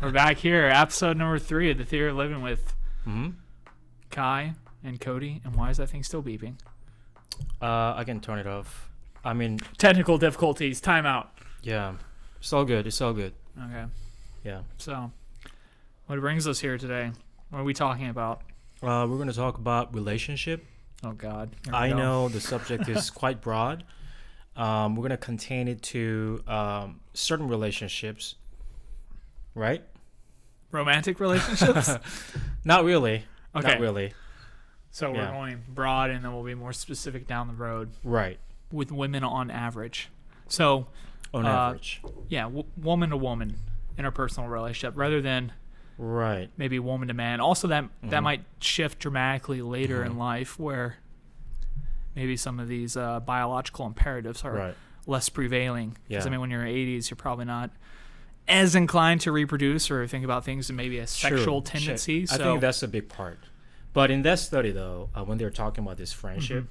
We're back here, episode number 3 of the Theory of Living with Kai and Cody. And why is that thing still beeping? I can turn it off. I mean, technical difficulties. Timeout. Yeah, it's all good. It's all good. Okay. Yeah. So, what brings us here today? What are we talking about? We're going to talk about relationship. Oh God. I know the subject is quite broad. We're going to contain it to certain relationships, right? Romantic relationships? Not really. Okay. Not really. So we're going broad, and then we'll be more specific down the road. Right. With women on average. So, on average. Yeah, woman to woman interpersonal relationship rather than right. maybe woman to man. Also, that might shift dramatically later in life where maybe some of these biological imperatives are less prevailing. Because, I mean, when you're in your 80s, you're probably not as inclined to reproduce or think about things in maybe a sexual tendency. So I think that's a big part. But in that study, though, when they're talking about this friendship,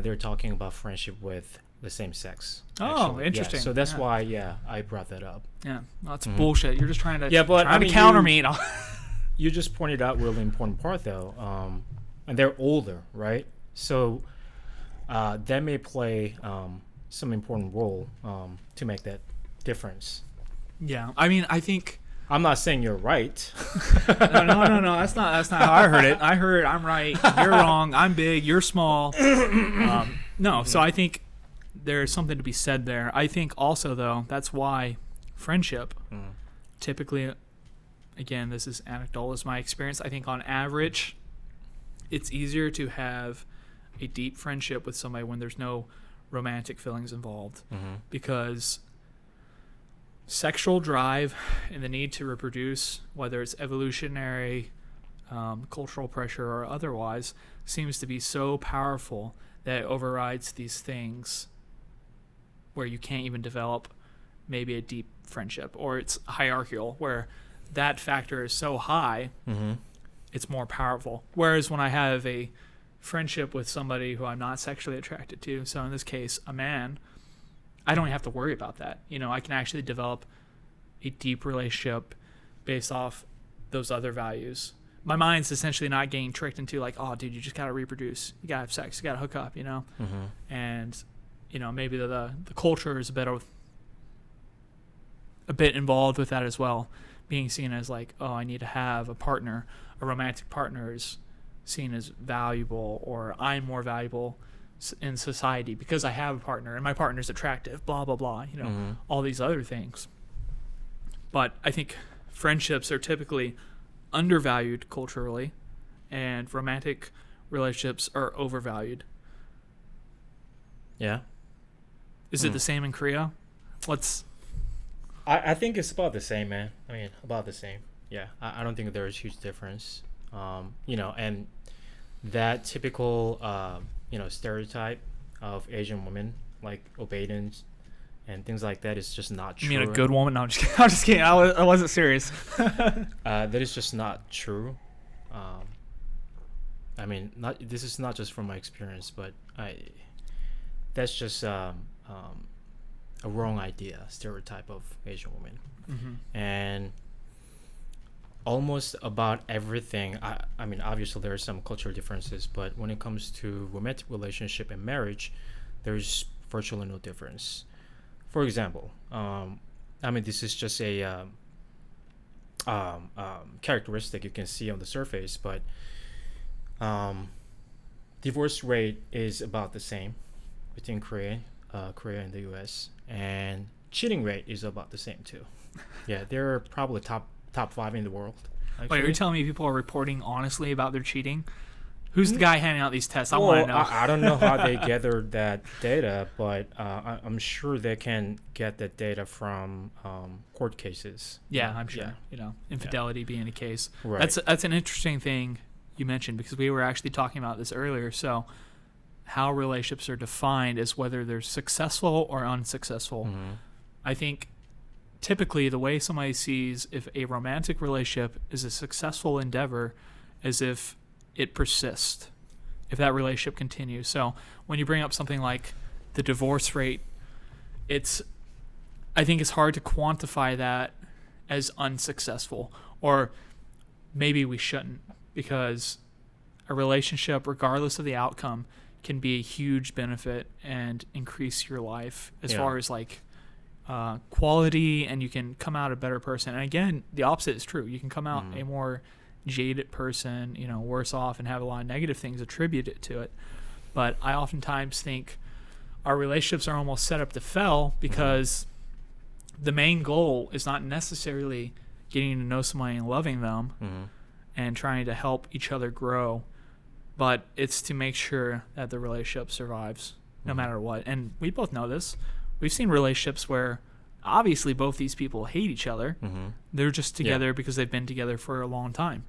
they're talking about friendship with the same sex. Oh, actually. Interesting. Yeah, so that's why, I brought that up. Yeah, well, that's bullshit. You're just trying to counter me. You just pointed out a really important part, though. And they're older, right? So that may play some important role to make that difference. Yeah, I mean, I think... I'm not saying you're right. No. That's not how I heard it. I heard I'm right. You're wrong. I'm big. You're small. No. So I think there's something to be said there. I think also though that's why friendship typically, again, this is anecdotal, is my experience. I think on average, it's easier to have a deep friendship with somebody when there's no romantic feelings involved, because sexual drive and the need to reproduce, whether it's evolutionary, cultural pressure, or otherwise, seems to be so powerful that it overrides these things where you can't even develop maybe a deep friendship, or it's hierarchical where that factor is so high, it's more powerful. Whereas when I have a friendship with somebody who I'm not sexually attracted to, so in this case, a man, I don't have to worry about that. You know, I can actually develop a deep relationship based off those other values. My mind's essentially not getting tricked into like, oh, dude, you just got to reproduce. You got to have sex. You got to hook up, you know? And, you know, maybe the culture is a bit involved with that as well. Being seen as like, oh, I need to have a partner. A romantic partner is seen as valuable, or I'm more valuable in society because I have a partner and my partner's attractive, blah, blah, blah, you know, all these other things. But I think friendships are typically undervalued culturally, and romantic relationships are overvalued. Yeah. Is it the same in Korea? I think it's about the same, man. I mean, about the same. Yeah. I don't think there's a huge difference. You know, and that typical stereotype of Asian women, like obedience and things like that, is just not true. You mean a good woman? No, I'm just kidding. I wasn't serious. That is just not true. I mean, this is not just from my experience, but that's just a wrong idea, stereotype of Asian women. And almost about everything, I mean, obviously there are some cultural differences, but when it comes to romantic relationship and marriage, there's virtually no difference. For example, I mean, this is just a characteristic you can see on the surface, but divorce rate is about the same between Korea and the US, and cheating rate is about the same too. Yeah, they're probably top 5 in the world. Actually. Wait, are you telling me people are reporting honestly about their cheating? Who's the guy handing out these tests? I want to know. I don't know how they gathered that data, but I'm sure they can get that data from court cases. Yeah, I'm sure. Yeah. You know, infidelity being a case. Right. That's an interesting thing you mentioned, because we were actually talking about this earlier. So, how relationships are defined as whether they're successful or unsuccessful. I think typically the way somebody sees if a romantic relationship is a successful endeavor is if it persists, if that relationship continues. So when you bring up something like the divorce rate, I think it's hard to quantify that as unsuccessful, or maybe we shouldn't, because a relationship, regardless of the outcome, can be a huge benefit and increase your life as far as like quality, and you can come out a better person. And again, the opposite is true. You can come out a more jaded person, worse off, and have a lot of negative things attributed to it. But I oftentimes think our relationships are almost set up to fail because the main goal is not necessarily getting to know somebody and loving them and trying to help each other grow, but it's to make sure that the relationship survives no matter what. And we both know this. We've seen relationships where obviously both these people hate each other. They're just together because they've been together for a long time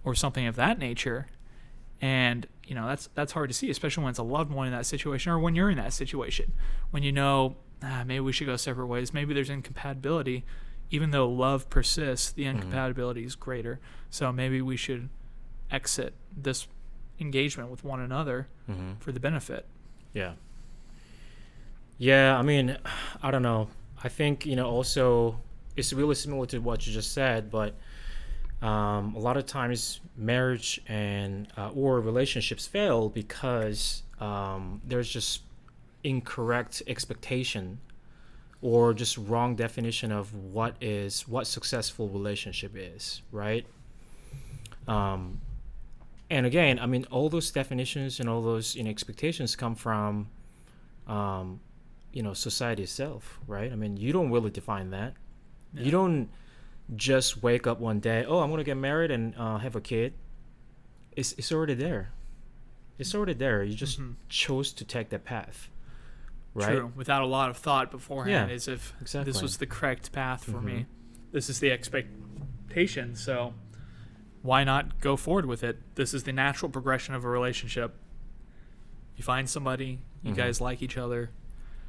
or something of that nature. And that's hard to see, especially when it's a loved one in that situation, or when you're in that situation, when maybe we should go separate ways. Maybe there's incompatibility. Even though love persists, the incompatibility is greater. So maybe we should exit this engagement with one another for the benefit. Yeah, I mean, I don't know. I think, also it's really similar to what you just said, but a lot of times marriage and or relationships fail because there's just incorrect expectation or just wrong definition of what successful relationship is, right? And again, I mean, all those definitions and all those expectations come from society itself, right? I mean, you don't really define that. You don't just wake up one day, I'm going to get married and have a kid. It's already there. It's already there. You just chose to take that path, right? True, without a lot of thought beforehand, as if this was the correct path for me. This is the expectation, so why not go forward with it? This is the natural progression of a relationship. You find somebody, you guys like each other.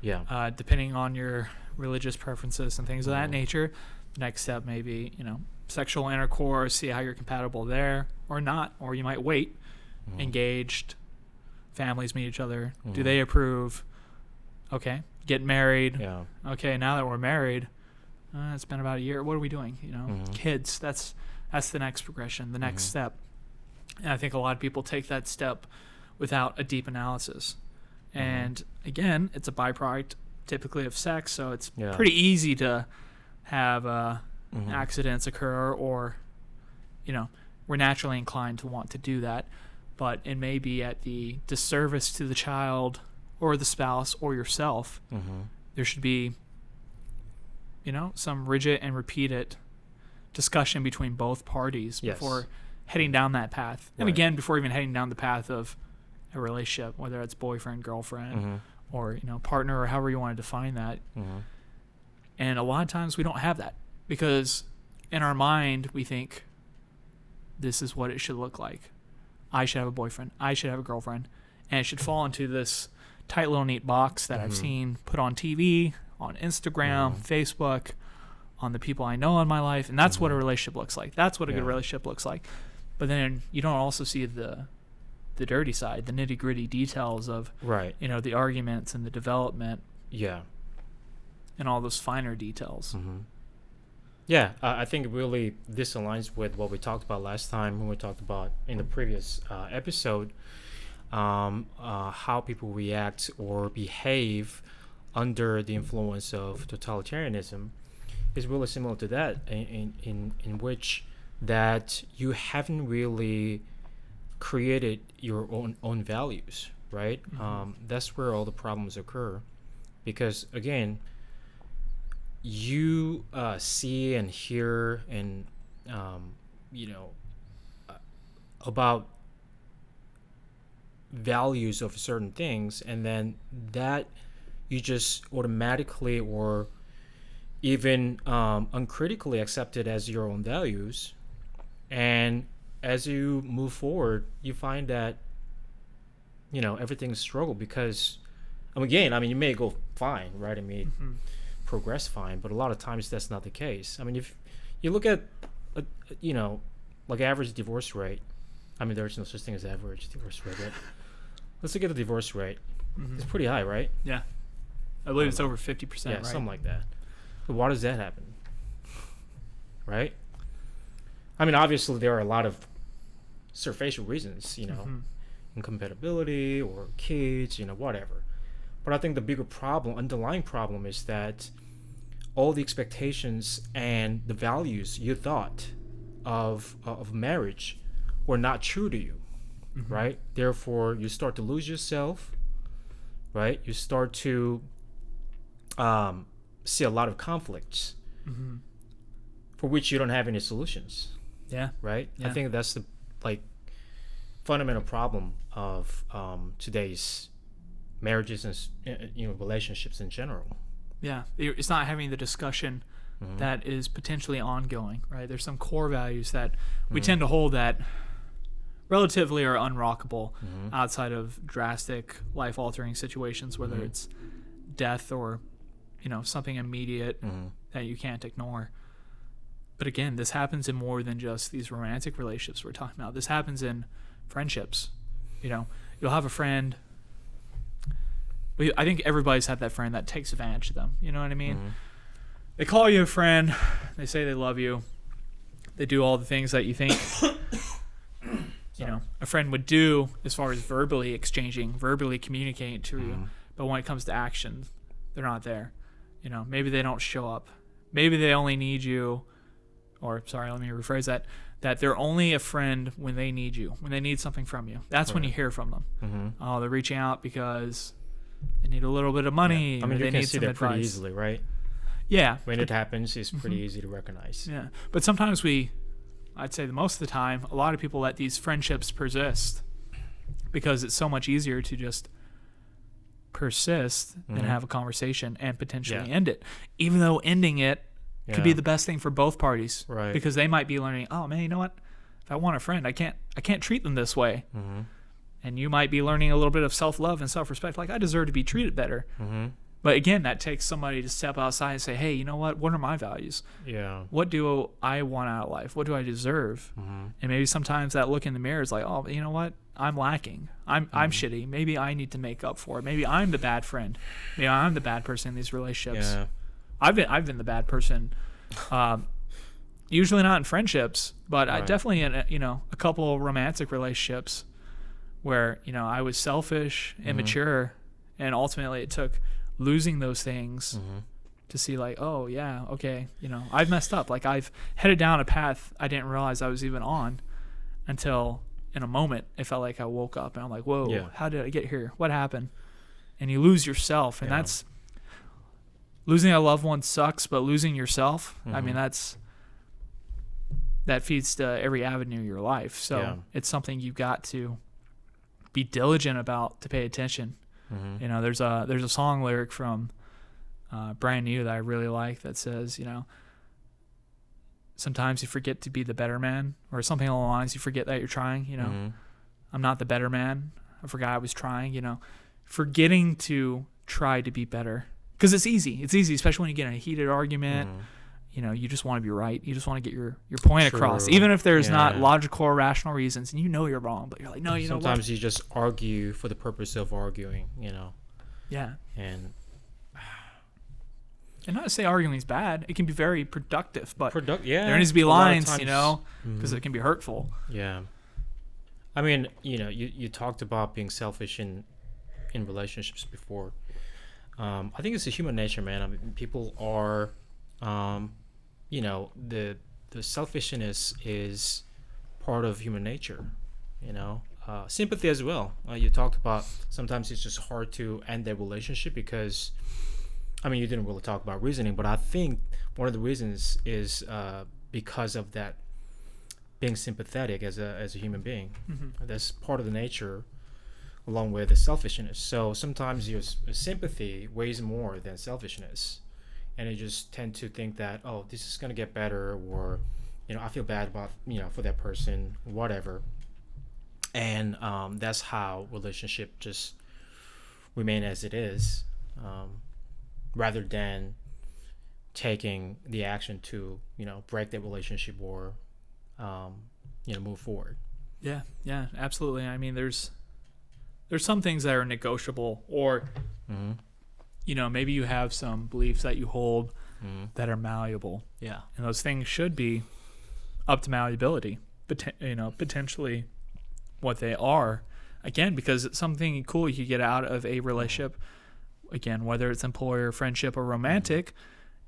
Depending on your religious preferences and things of that nature, the next step may be, sexual intercourse, see how you're compatible there or not, or you might wait. Engaged, families meet each other. Do they approve? Okay, get married. Okay, now that we're married, it's been about a year. What are we doing? Kids. That's the next progression, the next step. And I think a lot of people take that step without a deep analysis. And again, it's a byproduct typically of sex, so it's pretty easy to have accidents occur, or we're naturally inclined to want to do that, but it may be at the disservice to the child or the spouse or yourself. There should be some rigid and repeated discussion between both parties before heading down that path. And again, before even heading down the path of a relationship, whether it's boyfriend, girlfriend, or partner, or however you want to define that. And a lot of times we don't have that, because in our mind we think this is what it should look like. I should have a boyfriend, I should have a girlfriend, and it should fall into this tight little neat box that I've seen put on TV, on Instagram, Facebook, on the people I know in my life, and that's what a relationship looks like. That's what a good relationship looks like. But then you don't also see the dirty side, the nitty-gritty details of the arguments and the development, and all those finer details. I think really this aligns with what we talked about last time when we talked about in the previous episode, how people react or behave under the influence of totalitarianism is really similar to that, in which that you haven't really created your own values, right? That's where all the problems occur, because again, you see and hear and about values of certain things, and then that you just automatically or even uncritically accept it as your own values. And as you move forward, you find that everything's a struggle, because again, you may go fine, right? Progress fine, but a lot of times that's not the case. If you look at like average divorce rate, there's no such thing as average divorce rate, but let's look at the divorce rate. It's pretty high, right? I believe it's over 50%. Something like that. But why does that happen? right? I mean, obviously there are a lot of superficial reasons, incompatibility or kids, whatever. But I think the bigger problem, underlying problem, is that all the expectations and the values you thought of marriage were not true to you, right? Therefore, you start to lose yourself, right? You start to see a lot of conflicts for which you don't have any solutions. Yeah. Right. Yeah. I think that's the fundamental problem of today's marriages and relationships in general. Yeah, it's not having the discussion that is potentially ongoing, right? There's some core values that we tend to hold that relatively are unrockable outside of drastic life-altering situations, whether it's death or, something immediate that you can't ignore. But again, this happens in more than just these romantic relationships we're talking about. This happens in friendships. You'll have a friend. I think everybody's had that friend that takes advantage of them. You know what I mean? They call you a friend. They say they love you. They do all the things that you think a friend would do as far as verbally communicating to you. But when it comes to action, they're not there. Maybe they don't show up. Maybe they only need you. Or, sorry, let me rephrase that they're only a friend when they need you, when they need something from you. That's when you hear from them. Oh, they're reaching out because they need a little bit of money. Yeah. I mean, you they can need see some that advice. pretty easily, right? Yeah. When it happens, it's pretty easy to recognize. Yeah. But sometimes I'd say most of the time, a lot of people let these friendships persist because it's so much easier to just persist than have a conversation and potentially end it. Even though ending it could be the best thing for both parties, right? Because they might be learning, oh man, you know what? If I want a friend, I can't treat them this way. And you might be learning a little bit of self-love and self-respect, like I deserve to be treated better. But again, that takes somebody to step outside and say, hey, you know what? What are my values? Yeah. What do I want out of life? What do I deserve? And maybe sometimes that look in the mirror is like, oh, you know what? I'm lacking. I'm shitty. Maybe I need to make up for it. Maybe I'm the bad friend. Maybe I'm the bad person in these relationships. Yeah. I've been the bad person. Usually not in friendships, but I definitely in a couple romantic relationships where I was selfish, immature, and ultimately it took losing those things to see like, oh yeah, okay, I've messed up. Like I've headed down a path I didn't realize I was even on until in a moment it felt like I woke up and I'm like, whoa, how did I get here? What happened? And you lose yourself, and that's losing a loved one sucks, but losing yourself, I mean, that feeds to every avenue of your life. So it's something you've got to be diligent about to pay attention. There's a song lyric from Brand New that I really like that says, sometimes you forget to be the better man, or something along the lines. You forget that you're trying. I'm not the better man. I forgot I was trying. Forgetting to try to be better, because it's easy. It's easy, especially when you get in a heated argument. You just want to be right. You just want to get your point across, even if there's not logical or rational reasons, and you're wrong, but you're like, no, sometimes you just argue for the purpose of arguing, Yeah. And not to say arguing is bad. It can be very productive, but there needs to be lines, because it can be hurtful. Yeah. I mean, you talked about being selfish in relationships before. I think it's a human nature, man. I mean, people are, the selfishness is part of human nature, sympathy as well. You talked about sometimes it's just hard to end that relationship because, you didn't really talk about reasoning, but I think one of the reasons is because of that being sympathetic as a human being. That's part of the nature, along with the selfishness. So sometimes your sympathy weighs more than selfishness, and you just tend to think that, oh, this is gonna get better, or I feel bad about for that person, whatever. And that's how relationship just remain as it is, rather than taking the action to break that relationship or move forward. Yeah, absolutely. I mean, there's some things that are negotiable, or maybe you have some beliefs that you hold that are malleable. Yeah. And those things should be up to malleability, potentially what they are. Again, because it's something cool you get out of a relationship, again, whether it's employer, friendship, or romantic,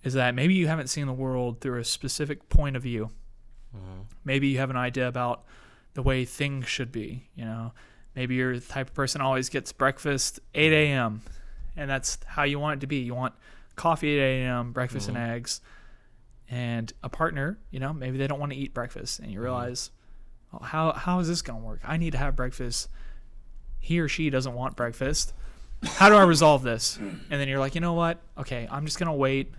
is that maybe you haven't seen the world through a specific point of view. Maybe you have an idea about the way things should be. Maybe you're the type of person who always gets breakfast 8 a.m. and that's how you want it to be. You want coffee at 8 a.m., breakfast and eggs. And a partner, maybe they don't want to eat breakfast, and you realize, oh, how is this going to work? I need to have breakfast. He or she doesn't want breakfast. How do I resolve this? And then you're like, you know what? Okay, I'm just going to wait.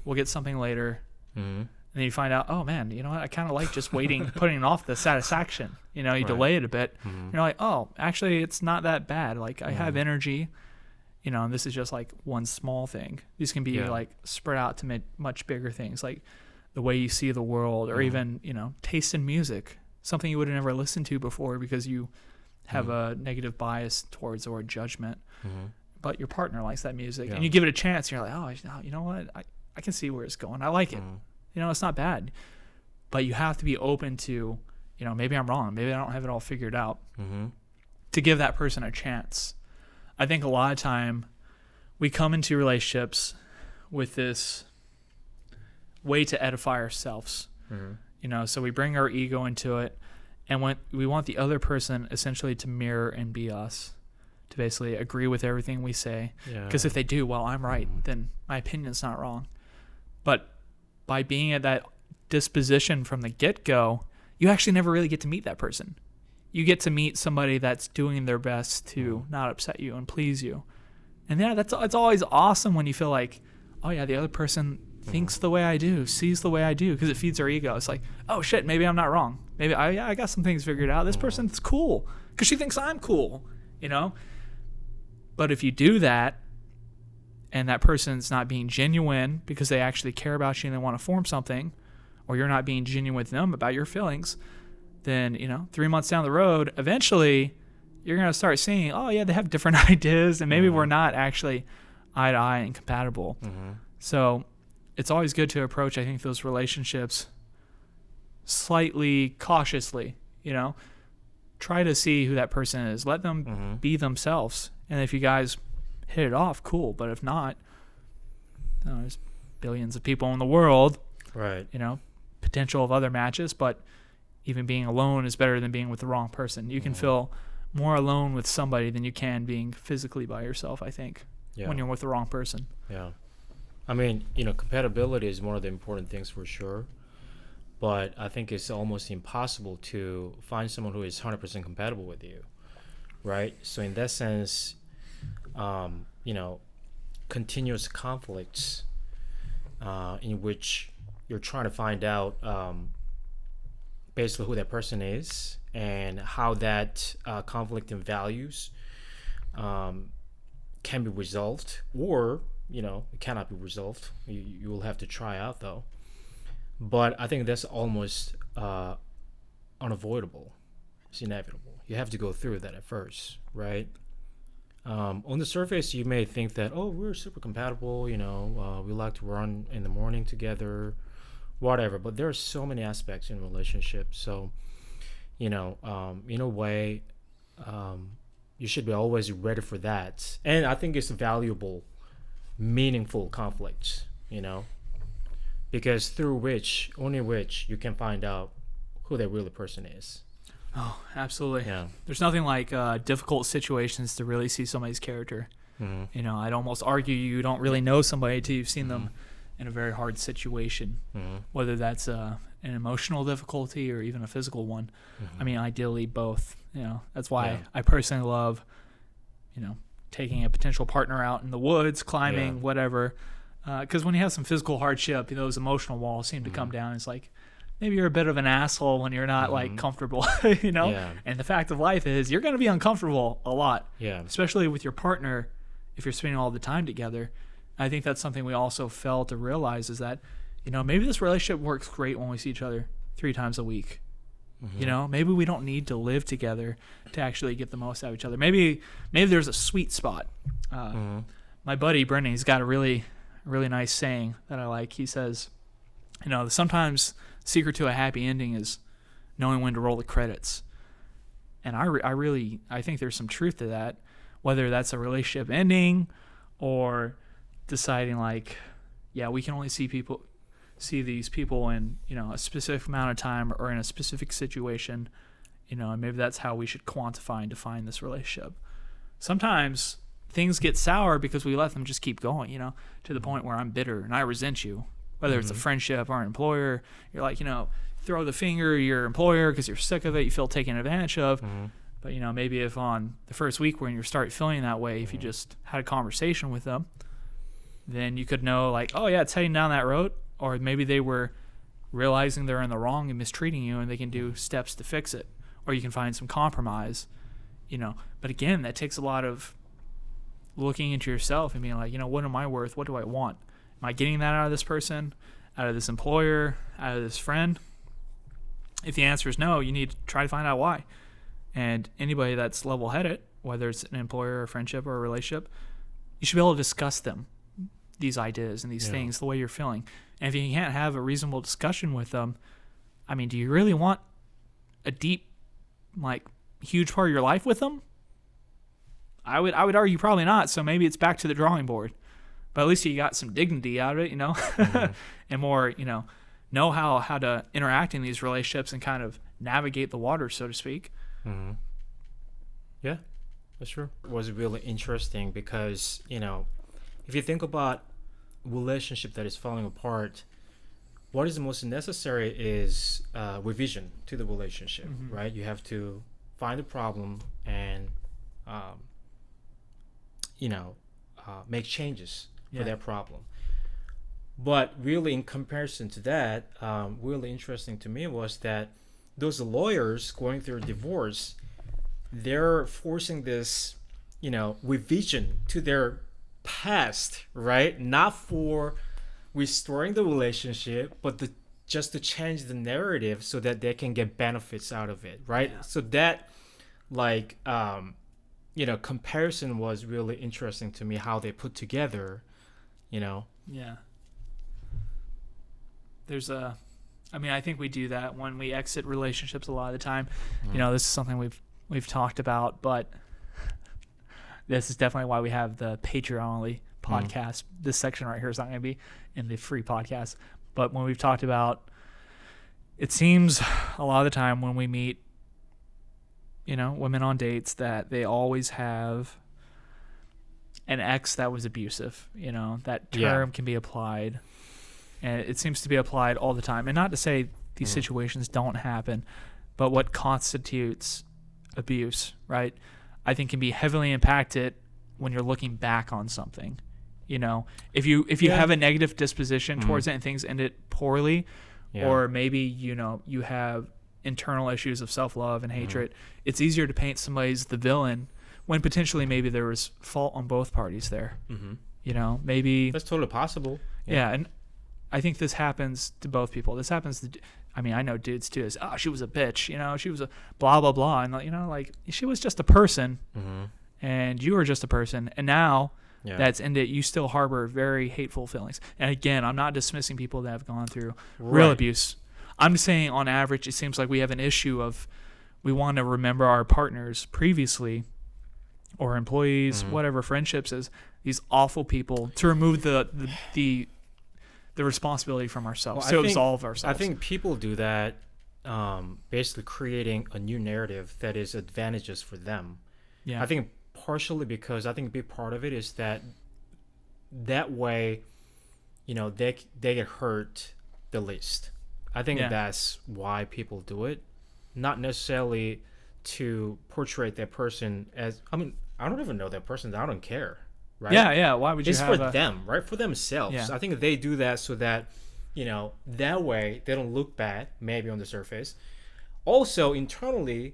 We'll get something later. And then you find out, oh, man, you know what? I kind of like just waiting, putting off the satisfaction. You delay it a bit. You're like, oh, actually, it's not that bad. Like, I have energy. And this is just like one small thing. These can be like spread out to much bigger things, like the way you see the world, or even, taste in music, something you would have never listened to before because you have a negative bias towards or judgment. But your partner likes that music and you give it a chance. And you're like, oh, you know what? I can see where it's going. I like it. It's not bad. But you have to be open to, maybe I'm wrong. Maybe I don't have it all figured out. To give that person a chance. I think a lot of time we come into relationships with this way to edify ourselves, so we bring our ego into it, and when we want the other person essentially to mirror and be us, to basically agree with everything we say. Because if they do, well, I'm right, then my opinion's not wrong. But by being at that disposition from the get-go, you actually never really get to meet that person. You get to meet somebody that's doing their best to not upset you and please you. And it's always awesome when you feel like, oh yeah, the other person thinks the way I do, sees the way I do, because it feeds our ego. It's like, oh shit, maybe I'm not wrong. Maybe I got some things figured out. This person's cool because she thinks I'm cool, But if you do that and that person's not being genuine because they actually care about you and they want to form something, or you're not being genuine with them about your feelings, then 3 months down the road, eventually you're going to start seeing, oh yeah, they have different ideas, and maybe we're not actually eye to eye and compatible. So it's always good to approach, I think, those relationships slightly cautiously. Try to see who that person is. Let them be themselves, and if you guys hit it off, cool. But if not, there's billions of people in the world, right? Potential of other matches, but even being alone is better than being with the wrong person. You can feel more alone with somebody than you can being physically by yourself, I think, when you're with the wrong person. Yeah. I mean, compatibility is one of the important things for sure. But I think it's almost impossible to find someone who is 100% compatible with you, right? So in that sense, continuous conflicts in which you're trying to find out basically who that person is and how that conflict in values can be resolved, or it cannot be resolved. You will have to try out though. But I think that's almost unavoidable. It's inevitable. You have to go through that at first, right? On the surface, you may think that, oh, we're super compatible, we like to run in the morning together, whatever. But there are so many aspects in relationships. So, in a way, you should be always ready for that. And I think it's valuable, meaningful conflicts, because only which you can find out who that real person is. Oh, absolutely. Yeah. There's nothing like difficult situations to really see somebody's character. I'd almost argue you don't really know somebody until you've seen them in a very hard situation, whether that's an emotional difficulty or even a physical one. I mean, ideally both. That's why I personally love, taking a potential partner out in the woods, climbing, whatever. Because when you have some physical hardship, those emotional walls seem to come down. It's like, maybe you're a bit of an asshole when you're not like comfortable, And the fact of life is you're going to be uncomfortable a lot, especially with your partner if you're spending all the time together. I think that's something we also fail to realize is that, maybe this relationship works great when we see each other 3 times a week. Maybe we don't need to live together to actually get the most out of each other. Maybe there's a sweet spot. My buddy Brendan, he's got a really a really nice saying that I like. He says, sometimes the secret to a happy ending is knowing when to roll the credits. And I think there's some truth to that, whether that's a relationship ending or deciding like, yeah, we can only see these people in, a specific amount of time or in a specific situation, and maybe that's how we should quantify and define this relationship. Sometimes things get sour because we let them just keep going, to the point where I'm bitter and I resent you, whether it's a friendship or an employer. You're like, throw the finger at your employer because you're sick of it, you feel taken advantage of. But maybe if on the first week when you start feeling that way, if you just had a conversation with them, then you could know like, oh yeah, it's heading down that road. Or maybe they were realizing they're in the wrong and mistreating you, and they can do steps to fix it. Or you can find some compromise, But again, that takes a lot of looking into yourself and being like, what am I worth? What do I want? Am I getting that out of this person, out of this employer, out of this friend? If the answer is no, you need to try to find out why. And anybody that's level-headed, whether it's an employer, a friendship, or a relationship, you should be able to discuss these ideas and these things, the way you're feeling. And if you can't have a reasonable discussion with them, do you really want a deep, huge part of your life with them? I would argue probably not. So maybe it's back to the drawing board. But at least you got some dignity out of it, and more, know how to interact in these relationships and kind of navigate the water, so to speak. Yeah, that's true. It was really interesting because, if you think about relationship that is falling apart, what is the most necessary is revision to the relationship, right? You have to find the problem and, make changes for that problem. But really, in comparison to that, really interesting to me was that those lawyers going through a divorce, they're forcing this, revision to their past, right? Not for restoring the relationship, but just to change the narrative so that they can get benefits out of it, right? Yeah. So that, comparison was really interesting to me, how they put together, Yeah. I think we do that when we exit relationships a lot of the time. This is something we've talked about, but this is definitely why we have the Patreon-only podcast. This section right here is not going to be in the free podcast. But when we've talked about, it seems a lot of the time when we meet, women on dates, that they always have an ex that was abusive. That term can be applied. And it seems to be applied all the time. And not to say these situations don't happen, but what constitutes abuse, right, I think can be heavily impacted when you're looking back on something. If you have a negative disposition towards it and things ended poorly, or maybe you have internal issues of self-love and hatred, it's easier to paint somebody as the villain when potentially maybe there was fault on both parties there. Maybe that's totally possible. Yeah, and I think this happens to both people. This happens to, I know dudes too. Is, she was a bitch, she was a blah, blah, blah. And, she was just a person, and you were just a person. And now that's ended, you still harbor very hateful feelings. And again, I'm not dismissing people that have gone through real abuse. I'm just saying on average, it seems like we have an issue of we want to remember our partners previously or employees, whatever friendships is, these awful people, to remove the responsibility from ourselves, absolve ourselves. I think people do that, basically creating a new narrative that is advantageous for them. Yeah. I think partially because I think a big part of it is that way, they get hurt the least. I think that's why people do it, not necessarily to portray that person as, I don't even know that person. I don't care. Right? Yeah. Why would you it's for them, right? For themselves. Yeah. I think they do that so that, that way they don't look bad, maybe on the surface. Also, internally,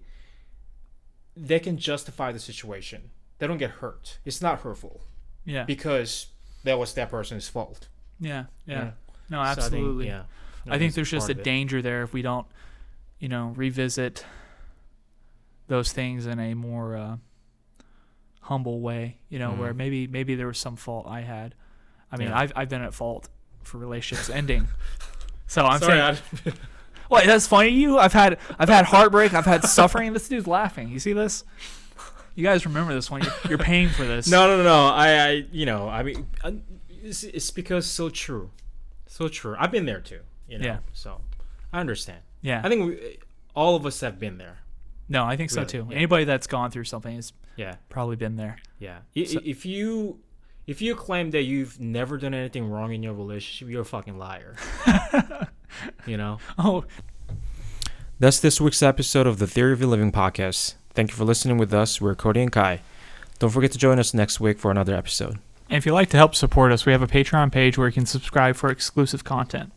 they can justify the situation. They don't get hurt. It's not hurtful. Yeah. Because that was that person's fault. Yeah. No, absolutely. So I think there's just a danger there if we don't, revisit those things in a more humble way, where maybe there was some fault I had. I mean, Yeah. I've been at fault for relationships ending. So I'm Sorry, saying, what? That's funny to you? I've had heartbreak. I've had suffering. This dude's laughing. You see this? You guys remember this one? You're paying for this. No. I mean, it's because so true. I've been there too. Yeah. So I understand. Yeah. I think all of us have been there. No, I think so Really, too. yeah. Anybody that's gone through something has Yeah. probably been there. Yeah. So- If you claim that you've never done anything wrong in your relationship, you're a fucking liar. Oh, That's this week's episode of the Theory of Your Living podcast. Thank you for listening with us. We're Cody and Kai. Don't forget to join us next week for another episode. and if you'd like to help support us, we have a Patreon page where you can subscribe for exclusive content.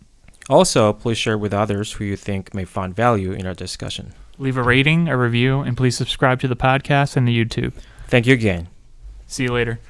Also, please share with others who you think may find value in our discussion. Leave a rating, a review, and please subscribe to the podcast and the YouTube. Thank you again. See you later.